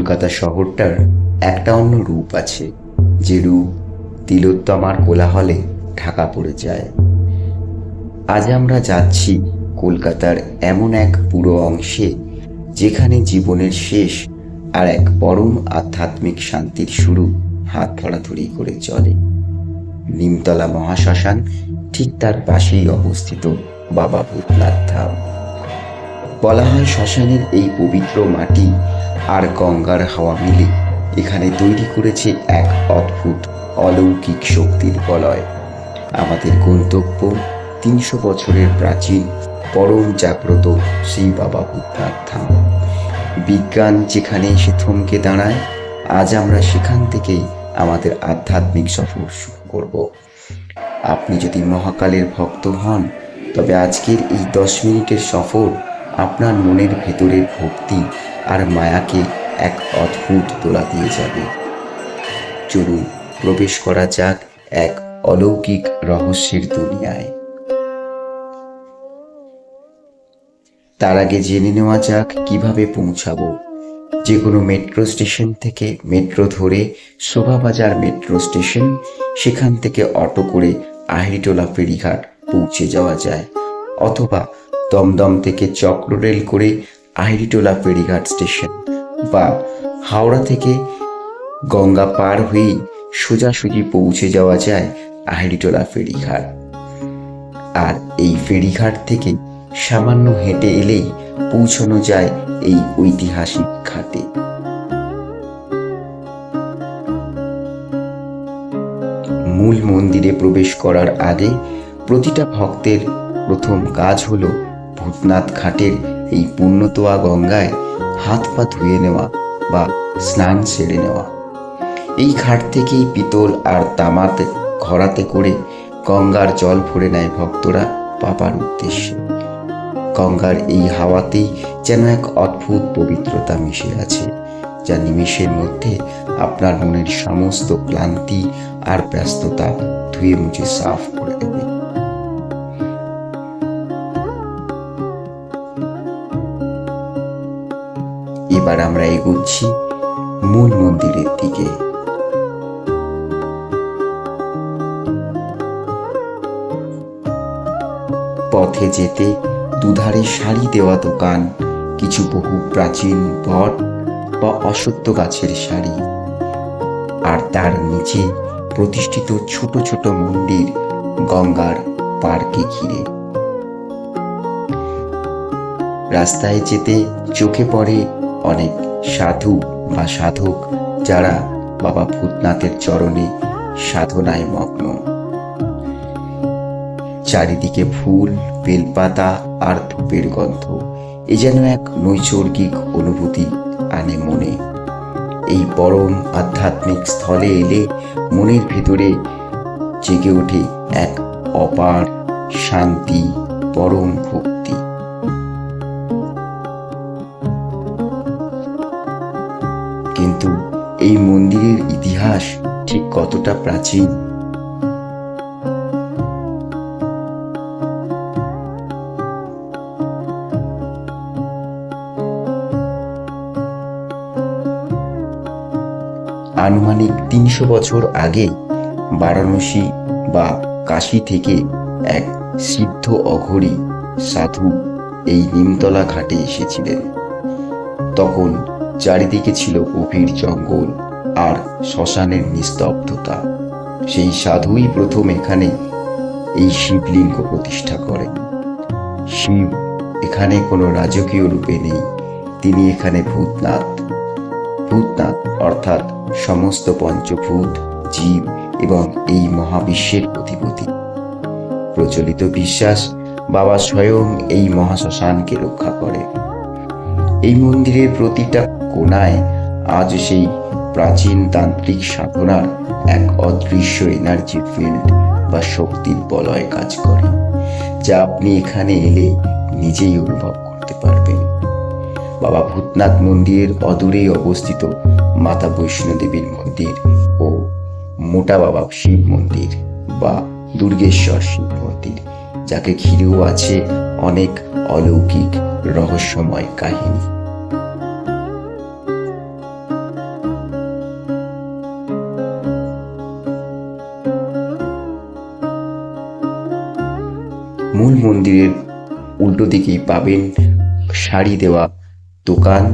কলকাতা শহরটার একটা অন্য রূপ আছে, যে রূপ তিলোত্তমার কোলাহলে ঢাকা পড়ে যায়। আজ আমরা যাচ্ছি কলকাতার এমন এক পুরো অংশে, যেখানে জীবনের শেষ আর এক পরম আধ্যাত্মিক শান্তির শুরু হাত ধরাধরি করে চলে। নিমতলা মহাশ্মশান, ঠিক তার পাশেই অবস্থিত বাবা ভূতনাথ ধাম। বলা হয় শ্মশানের এই পবিত্র মাটি আর গঙ্গার হাওয়া মিলে এখানে তৈরি করেছে এক অদ্ভুত অলৌকিক শক্তির বলয়। আমাদের গন্তব্য ৩০০ বছরের প্রাচীন পরম জাগ্রত সেই বাবা ভূতনাথ ধাম। বিজ্ঞান যেখানে এসে থমকে দাঁড়ায়, আজ আমরা সেখান থেকেই আমাদের আধ্যাত্মিক সফর শুরু করব। আপনি যদি মহাকালের ভক্ত হন, তবে আজকের এই 10 মিনিটের সফর আপনার মনের ভেতরের ভক্তি আর মায়াকে এক অদ্ভুত দোলা দিয়ে যাবে। চলুন প্রবেশ করা যাক এক অলৌকিক রহস্যের দুনিয়ায়। তার আগে জেনে নেওয়া যাক কিভাবে পৌঁছাবো। যে কোনো মেট্রো স্টেশন থেকে মেট্রো ধরে শোভাবাজার মেট্রো স্টেশন, সেখান থেকে অটো করে আহিরিটোলা ফেরিঘাট পৌঁছে যাওয়া যায়, অথবা দমদম থেকে চক্র রেল করে আহিরিটোলা ফেরিঘাট স্টেশন, বা হাওড়া থেকে গঙ্গা পার হয়েই সোজাসুজি পৌঁছে যাওয়া যায় আহিরিটোলা ফেরিঘাট। আর এই ফেরিঘাট থেকে সামান্য হেঁটে এলেই পৌঁছানো যায় এই ঐতিহাসিক ঘাটে। মূল মন্দিরে প্রবেশ করার আগে প্রতিটা ভক্তের প্রথম কাজ হলো ভূতনাথ ঘাটের এই পুণ্যতোয়া গঙ্গায় হাত পা ধুয়ে নেওয়া বা স্নান সেরে নেওয়া। এই ঘাট থেকেই পিতল আর তামাতে ঘরাতে করে গঙ্গার জল ভরে নেয় ভক্তরা বাবার উদ্দেশ্যে। গঙ্গার এই হাওয়াতেই যেন এক অদ্ভুত পবিত্রতা মিশে আছে, যা নিমেষের মধ্যে আপনার মনের সমস্ত ক্লান্তি আর ব্যস্ততা ধুয়ে মুছে সাফ করে দেবে। এবার আমরা এগোচ্ছি মূল মন্দিরের দিকে। পথে যেতে দুধারে সারি দেওয়া দোকান, কিছু বহু প্রাচীন বট বা অশ্বত্থ গাছের সারি, আর তার নিচে প্রতিষ্ঠিত ছোট ছোট মন্দির গঙ্গার পাড়কে ঘিরে। রাস্তায় যেতে চোখে পড়ে অনেক সাধু বা সাধক, যারা বাবা ভূতনাথের চরণে সাধনায় মগ্ন। চারিদিকে ফুল, বেলপাতা আর ধূপের গন্ধ, এ যেন এক নৈসর্গিক অনুভূতি আনে মনে। এই পরম আধ্যাত্মিক স্থলে এলে মনের ভেতরে জেগে ওঠে এক অপার শান্তি, পরম ভক্তি। কিন্তু এই মন্দিরের ইতিহাস ঠিক কতটা প্রাচীন? আনুমানিক ৩০০ বছর আগে বারাণসী বা কাশী থেকে এক সিদ্ধ অঘরী সাধু এই নিমতলা ঘাটে এসেছিলেন। তখন চারিদিকে ছিল গভীর জঙ্গল আর শ্মশানের নিস্তব্ধতা। সেই সাধুই প্রথম এখানে এই শিবলিঙ্গ প্রতিষ্ঠা করেন। শিব এখানে কোনো রাজকীয় রূপে নেই, তিনি এখানে ভূতনাথ। ভূতনাথ অর্থাৎ সমস্ত পঞ্চভূত, জীব এবং এই মহাবিশ্বের অধিপতি। প্রচলিত বিশ্বাস, বাবা স্বয়ং এই মহাশ্মশানকে রক্ষা করে। এই মন্দিরের প্রতিটা কোণায় আজ সেই প্রাচীন তান্ত্রিক সাধনার এক অদৃশ্য এনার্জি ফিল্ড বা শক্তির বলয় কাজ করে, যা আপনি এখানে এলে নিজেই অনুভব করতে পারবেন। বাবা ভূতনাথ মন্দিরের অদূরেই অবস্থিত মাতা বৈষ্ণোদেবীর মন্দির ও মোটা বাবা শিব মন্দির বা দুর্গেশ্বর শিব মন্দির, যাকে ঘিরেও আছে অনেক অলৌকিক রহস্যময় কাহিনী। মূল মন্দিরের উল্টো দিকেই পাবেন সারি দেওয়া দোকান,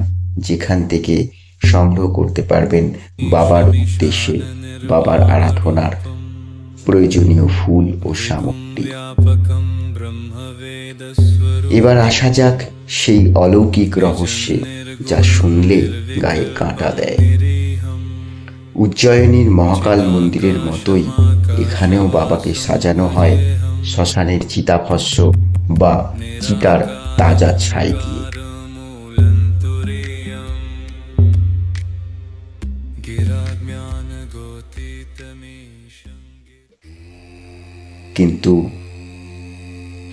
যেখান থেকে সংগ্রহ করতে পারবেন বাবার উদ্দেশ্যে, বাবার আরাধনার প্রয়োজনীয় ফুল ও সামগ্রী। এবার আসা যাক সেই অলৌকিক রহস্যে, যা শুনলে গায়ে কাঁটা দেয়। উজ্জয়িনীর মহাকাল মন্দিরের মতোই এখানেও বাবাকে সাজানো হয় শ্মশানের চিতাভস্ম বা চিতার তাজা ছাই দিয়ে।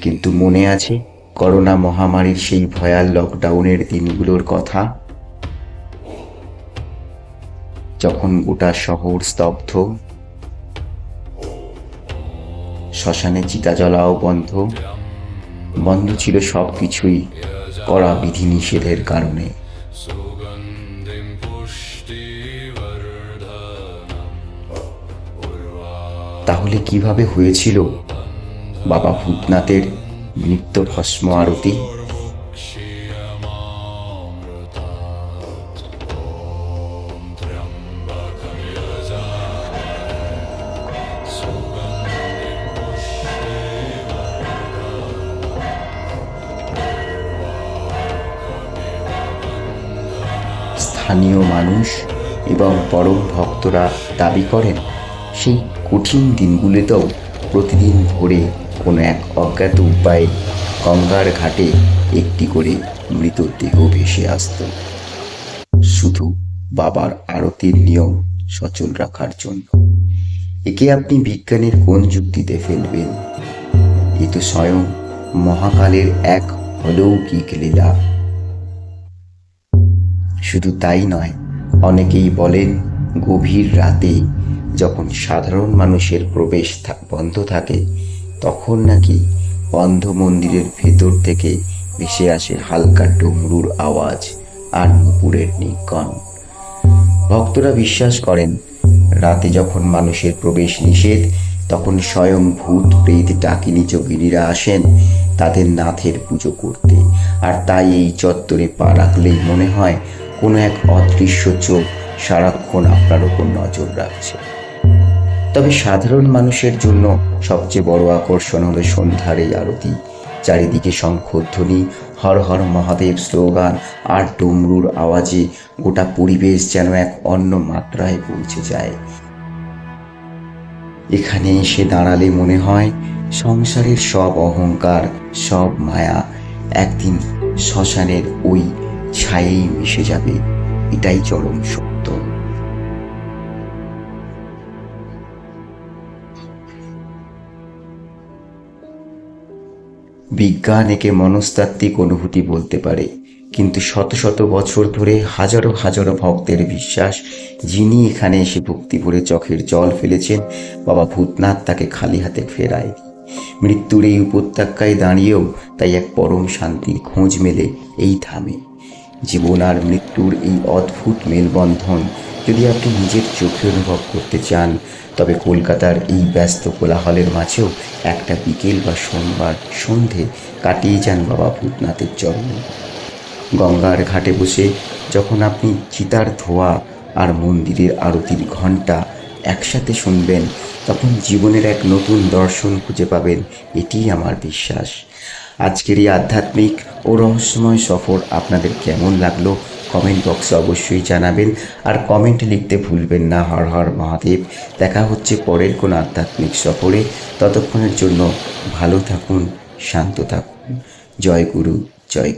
কিন্তু মনে আছে করোনা মহামারীর সেই ভয়াল লকডাউনের দিনগুলোর কথা, যখন গোটা শহর স্তব্ধ, শ্মশানে চিতা জ্বলাও বন্ধ ছিল সব কিছুই কড়া বিধিনিষেধের কারণে। তাহলে কিভাবে হয়েছিল বাবা ভূতনাথের নিত্য ভস্ম আরতি? স্থানীয় মানুষ এবং পরম ভক্তরা দাবি করেন, সেই কঠিন দিনগুলিতেও প্রতিদিন ভোরে কোনো এক অজ্ঞাত উপায়ে গঙ্গার ঘাটে একটি করে মৃতদেহ ভেসে আসত, শুধু বাবার আরতির নিয়ম সচল রাখার জন্য। একে আপনি বিজ্ঞানের কোন যুক্তিতে ফেলবেন? এ তো স্বয়ং মহাকালের এক অলৌকিক লীলা। শুধু তাই নয়, অনেকেই বলেন গভীর রাতে যখন সাধারণ মানুষের প্রবেশ বন্ধ থাকে, তখন নাকি বন্ধ মন্দিরের ভেতর থেকে ভেসে আসে হালকা ডমরুর আওয়াজ আর নুপুরের নির্গণ। ভক্তরা বিশ্বাস করেন, রাতে যখন মানুষের প্রবেশ নিষেধ, তখন স্বয়ং ভূত প্রেত ডাকিনী যোগিনীরা আসেন তাদের নাথের পুজো করতে। আর তাই এই চত্বরে পা রাখলেই মনে হয় কোনো এক অদৃশ্য চোখ সারাক্ষণ আপনার উপর নজর রাখছে। তবে সাধারণ মানুষের জন্য সবচেয়ে বড় আকর্ষণ হলো সন্ধ্যার এই আরতি। চারিদিকে শঙ্খধ্বনি, হর হর মহাদেব স্লোগান আর ডমরুর আওয়াজে গোটা পরিবেশ যেন এক অন্য মাত্রায় পৌঁছে যায়। এখানে এসে দাঁড়ালে মনে হয় সংসারের সব অহংকার, সব মায়া একদিন শ্মশানের ওই ছায়েই মিশে যাবে। এটাই চরম সত্য। বিজ্ঞান একে মনস্তাত্ত্বিক অনুভূতি বলতে পারে, কিন্তু শত শত বছর ধরে হাজারো হাজারো ভক্তের বিশ্বাস, যিনি এখানে এসে ভক্তি ভরে চোখের জল ফেলেছেন, বাবা ভূতনাথ তাকে খালি হাতে ফেরায়। মৃত্যুর এই উপত্যকায় দাঁড়িয়েও তাই এক পরম শান্তির খোঁজ মেলে এই ধামে। জীবন আর মৃত্যুর এই অদ্ভুত মেলবন্ধন যদি আপনি নিজের চোখে অনুভব করতে চান, তবে কলকাতার এই ব্যস্ত কোলাহলের মাঝেও একটা বিকেল বা সোমবার সন্ধে কাটিয়ে যান বাবা ভূতনাথের চরণে। গঙ্গার ঘাটে বসে যখন আপনি চিতার ধোঁয়া আর মন্দিরের আরতির ঘণ্টা একসাথে শুনবেন, তখন জীবনের এক নতুন দর্শন খুঁজে পাবেন, এটিই আমার বিশ্বাস। আজকের এই আধ্যাত্মিক ও রহস্যময় সফর আপনাদের কেমন লাগলো কমেন্ট বক্সে অবশ্যই জানাবেন। আর কমেন্ট লিখতে ভুলবেন না হর হর মহাদেব। দেখা হচ্ছে পরের কোনো আধ্যাত্মিক সফরে। ততক্ষণের জন্য ভালো থাকুন, শান্ত থাকুন। জয় গুরু, জয়।